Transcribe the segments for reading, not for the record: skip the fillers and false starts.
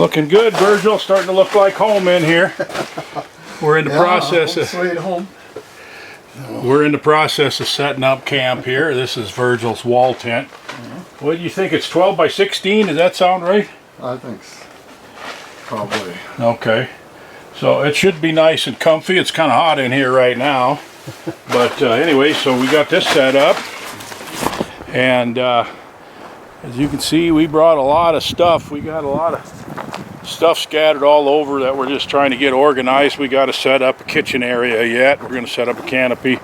Looking good, Virgil. Starting to look like home in here. We're in the process of home. We're in the process of setting up camp here. This is Virgil's wall tent. What do you think? It's 12 by 16. Does that sound right? I think so. Probably. Okay. So it should be nice and comfy. It's kind of hot in here right now. But anyway, so we got this set up. And as you can see, we brought a lot of stuff. We got a lot of stuff scattered all over that we're just trying to get organized. We got to set up a kitchen area yet. We're going to set up a canopy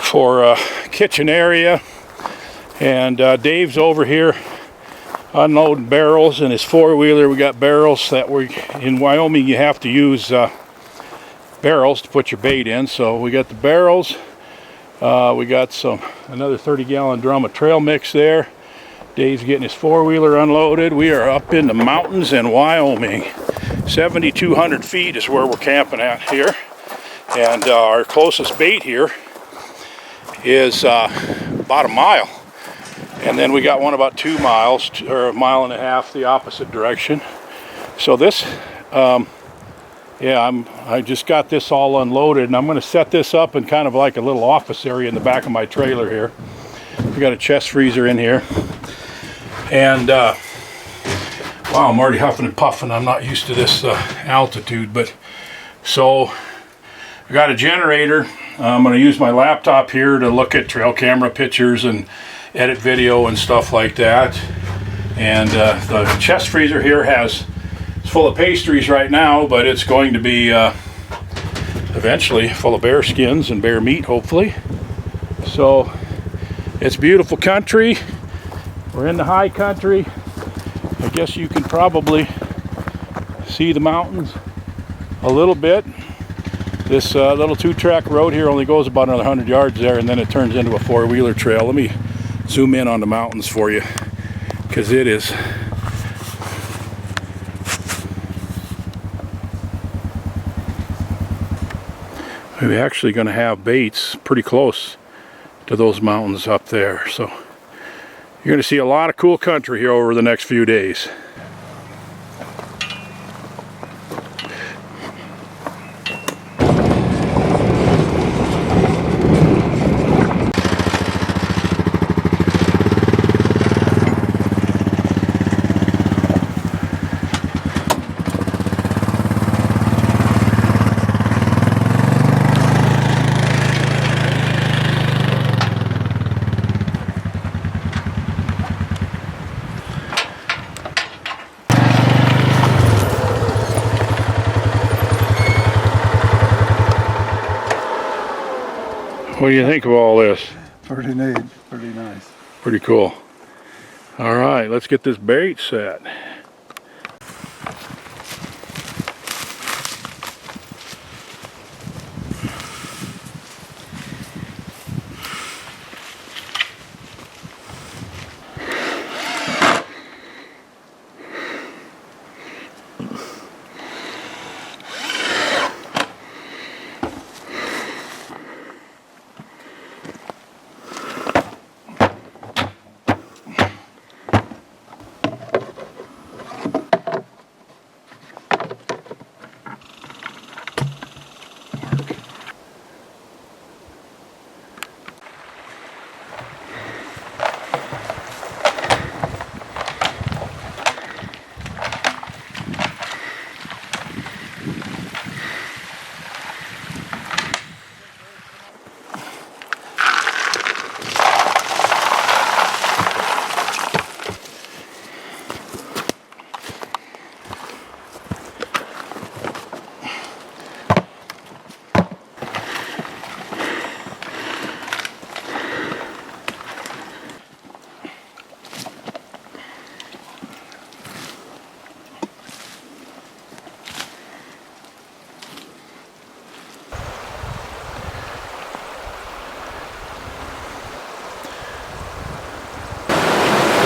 for a kitchen area. And Dave's over here unloading barrels in his four-wheeler. We got barrels that in Wyoming you have to use barrels to put your bait in. So we got the barrels. We got another 30-gallon drum of trail mix there. Dave's getting his four-wheeler unloaded. We are up in the mountains in Wyoming. 7,200 feet is where we're camping at here. And our closest bait here is about a mile. And then we got one about 2 miles, or a mile and a half the opposite direction. So this, I just got this all unloaded, and I'm going to set this up in kind of like a little office area in the back of my trailer here. We got a chest freezer in here. And, wow, I'm already huffing and puffing. I'm not used to this altitude, but so I got a generator. I'm going to use my laptop here to look at trail camera pictures and edit video and stuff like that. And the chest freezer here it's full of pastries right now, but it's going to be eventually full of bear skins and bear meat, hopefully. So it's beautiful country. We're in the high country. I guess you can probably see the mountains a little bit. This little two-track road here only goes about another 100 yards there, and then it turns into a four-wheeler trail. Let me zoom in on the mountains for you, because it is we're actually going to have baits pretty close to those mountains up there. So you're going to see a lot of cool country here over the next few days. What do you think of all this? Pretty neat. Pretty nice. Pretty cool. All right, let's get this bait set.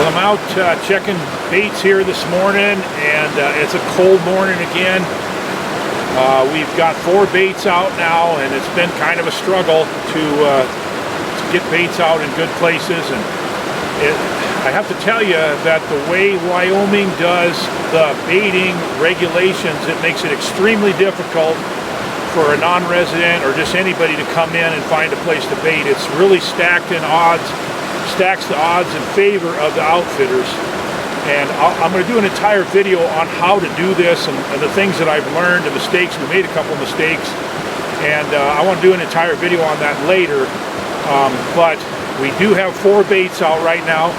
I'm out checking baits here this morning, and it's a cold morning again. We've got 4 baits out now, and it's been kind of a struggle to get baits out in good places. And I have to tell you that the way Wyoming does the baiting regulations, it makes it extremely difficult for a non-resident or just anybody to come in and find a place to bait. It's really stacks the odds in favor of the outfitters. And I'm going to do an entire video on how to do this and the things that I've learned, the mistakes. We made a couple mistakes, and I want to do an entire video on that later. But we do have 4 baits out right now,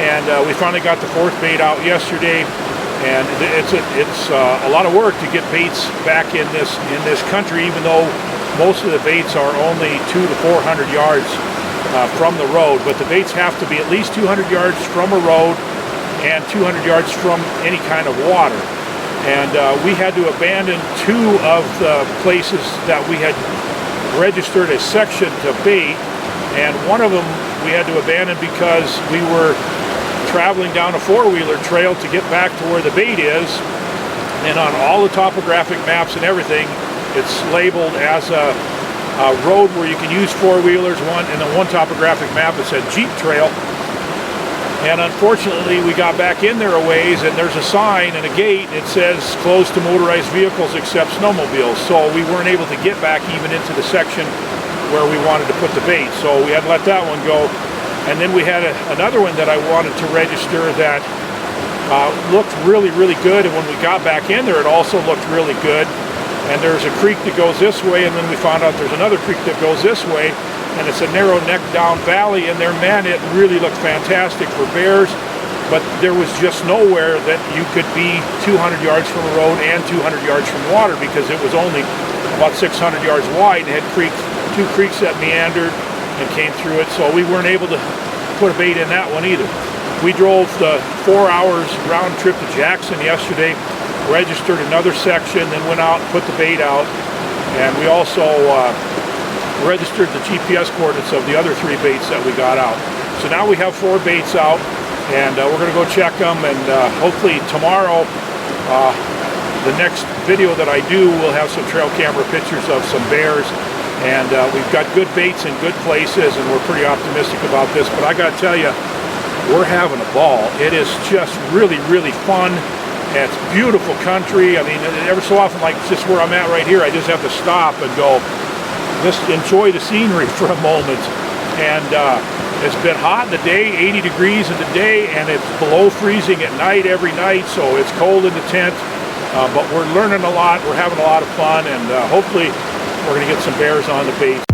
and we finally got the 4th bait out yesterday. And it's a lot of work to get baits back in this country, even though most of the baits are only 200 to 400 yards from the road. But the baits have to be at least 200 yards from a road and 200 yards from any kind of water. And we had to abandon 2 of the places that we had registered a section to bait, and one of them we had to abandon because we were traveling down a 4-wheeler trail to get back to where the bait is, and on all the topographic maps and everything, it's labeled as a road where you can use 4-wheelers. And then one topographic map that said Jeep Trail. And unfortunately, we got back in there a ways, and there's a sign and a gate. It says closed to motorized vehicles except snowmobiles. So we weren't able to get back even into the section where we wanted to put the bait. So we had to let that one go. And then we had another one that I wanted to register that looked really, really good. And when we got back in there, it also looked really good. And there's a creek that goes this way, and then we found out there's another creek that goes this way. And it's a narrow neck down valley, and there, man, it really looked fantastic for bears. But there was just nowhere that you could be 200 yards from a road and 200 yards from water, because it was only about 600 yards wide and had 2 creeks that meandered and came through it. So we weren't able to put a bait in that one either. We drove the 4 hours round trip to Jackson yesterday, registered another section, then went out and put the bait out. And we also registered the GPS coordinates of the other 3 baits that we got out. So now we have 4 baits out, and we're going to go check them, and hopefully tomorrow, the next video that I do will have some trail camera pictures of some bears. And we've got good baits in good places, and we're pretty optimistic about this. But I got to tell you, we're having a ball. It is just really, really fun. And it's beautiful country. I mean, every so often, like just where I'm at right here, I just have to stop and go, just enjoy the scenery for a moment. And it's been hot in the day, 80 degrees in the day, and it's below freezing at night every night. So it's cold in the tent. But we're learning a lot. We're having a lot of fun, and hopefully we're going to get some bears on the bait.